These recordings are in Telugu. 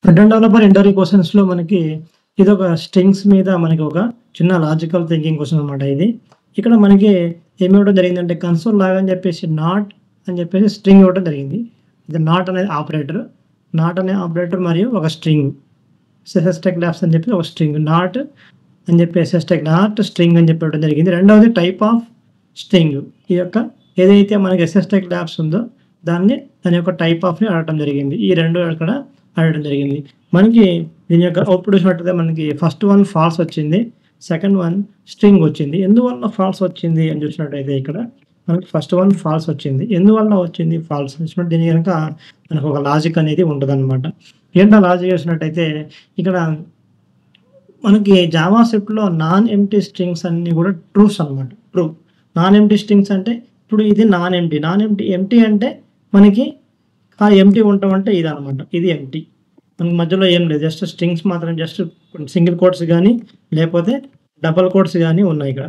ఫ్రంట్ ఎండ్ డెవలపర్ ఇంటర్వ్యూ క్వెషన్స్‌లో మనకి ఇదొక స్ట్రింగ్స్ మీద మనకి ఒక చిన్న లాజికల్ థింకింగ్ క్వెషన్ అనమాట ఇది. ఇక్కడ మనకి ఏమివ్వడం జరిగిందంటే కన్సోల్ లాగ్ అని చెప్పేసి నాట్ అని చెప్పేసి స్ట్రింగ్ ఇవ్వడం జరిగింది. ఇది నాట్ అనేది ఆపరేటర్. నాట్ అనే ఆపరేటర్ మరియు ఒక స్ట్రింగ్. సెస్టెక్ ల్యాబ్స్ అని చెప్పి ఒక స్ట్రింగ్. నాట్ అని చెప్పి సెస్టెక్ నాట్ స్ట్రింగ్ అని చెప్పి ఇవ్వడం జరిగింది. రెండవది టైప్ ఆఫ్ స్ట్రింగ్. ఈ యొక్క ఏదైతే మనకి సెస్టెక్ ల్యాబ్స్ ఉందో దాని యొక్క టైప్ ఆఫ్‌ని అడగడం జరిగింది. ఈ 2 ఇక్కడ అడగడం జరిగింది. మనకి దీని యొక్క అవుట్‌పుట్ చూసినట్టయితే మనకి ఫస్ట్ వన్ ఫాల్స్ వచ్చింది. సెకండ్ వన్ స్ట్రింగ్ వచ్చింది. ఎందువల్ల ఫాల్స్ వచ్చింది అని చూసినట్టయితే ఇక్కడ మనకి ఫస్ట్ వన్ ఫాల్స్ వచ్చింది. ఎందువల్ల వచ్చింది ఫాల్స్ చూసినట్టు దీని గనుక మనకు ఒక లాజిక్ అనేది ఉంటదనమాట. ఏంటా లాజిక్ చూసినట్టయితే ఇక్కడ మనకి జావా స్క్రిప్ట్‌లో నాన్ ఎంప్టీ స్ట్రింగ్స్ అన్నీ కూడా ట్రూస్ అనమాట. ట్రూ. నాన్ ఎంప్టీ స్ట్రింగ్స్ అంటే ఇప్పుడు ఇది నాన్ ఎంప్టీ. ఎంప్టీ అంటే మనకి ఎంప్టీ ఉండటం అంటే ఇదనమాట. ఇది ఎంప్టీ. మనకి మధ్యలో ఏం లేదు. జస్ట్ స్ట్రింగ్స్ మాత్రం జస్ట్ సింగిల్ కోట్స్ గానీ, లేపోతే డబుల్ కోట్స్ గానీ ఉన్నాయి ఇక్కడ.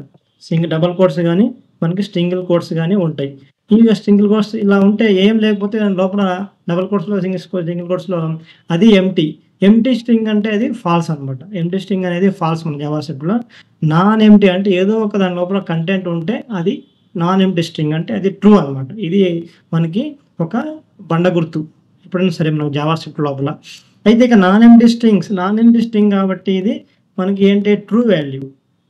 డబుల్ కోట్స్ గానీ, మనకి సింగిల్ కోట్స్ గానీ ఉంటాయి. ఈ సింగిల్ కోట్స్ ఇలా ఉంటే ఏం లేకపోతే లోపల డబుల్ కోట్స్‌లో, సింగిల్ కోట్స్‌లో అది ఎంప్టీ. ఎంప్టీ స్ట్రింగ్ అంటే అది ఫాల్స్ అనమాట. ఎంప్టీ స్ట్రింగ్ అనేది ఫాల్స్ మన జావా స్క్రిప్ట్‌లో. నాన్ ఎంప్టీ అంటే ఏదో ఒక దాని లోపల కంటెంట్ ఉంటే అది నాన్ ఎంప్టీ స్ట్రింగ్ అంటే అది ట్రూ అనమాట. ఇది మనకి ఒక బండ గుర్తు. ఎప్పుడైనా సరే మన జావా స్క్రిప్ట్ లోపల. అయితే ఇక నాన్ ఎంప్టీ స్ట్రింగ్ కాబట్టి ఇది మనకి ఏంటి ట్రూ వాల్యూ.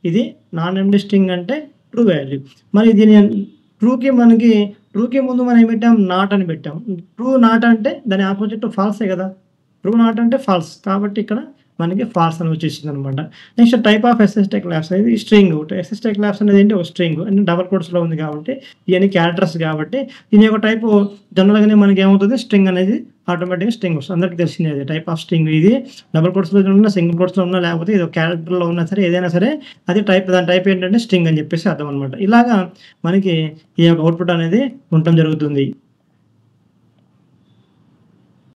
ఇది నాన్ ఎంప్టీ స్ట్రింగ్ అంటే ట్రూ వాల్యూ. మరి దీని ట్రూకి ముందు మనం ఏం పెట్టాం? నాట్ అని పెట్టాం. ట్రూ నాట్ అంటే దాని ఆపోజిట్ ఫాల్సే కదా! ట్రూ నాట్ అంటే ఫాల్స్. కాబట్టి ఇక్కడ మనకి ఫాల్స్ అని వచ్చేసిందనమాట. నెక్స్ట్ టైప్ ఆఫ్ ఎస్ఎస్టెక్ ల్యాబ్స్ అనేది స్ట్రింగ్. ఎస్ఎస్టెక్ ల్యాబ్స్ అనేది ఏంటి? ఒక స్ట్రింగ్. అంటే డబుల్ కోట్స్‌లో ఉంది కాబట్టి ఇయన్నీ క్యారెక్టర్స్ కాబట్టి దీని యొక్క టైపు జనరల్‌గానే మనకి ఏమవుతది? స్ట్రింగ్ అనేది ఆటోమేటిక్‌గా స్ట్రింగ్ వస్తుంది. అందరికి తెలిసిందే అది టైప్ ఆఫ్ స్ట్రింగ్. ఇది డబుల్ కోట్స్‌లో ఉన్నా, సింగిల్ కోట్స్‌లో ఉన్నా, లేకపోతే ఇది ఒక క్యారెక్టర్‌లో ఉన్నా సరే ఏదైనా సరే అది దాని టైప్ ఏంటంటే స్ట్రింగ్ అని చెప్పేసి అర్థం అనమాట. ఇలాగా మనకి ఈ యొక్క అవుట్‌పుట్ అనేది ఉండటం జరుగుతుంది.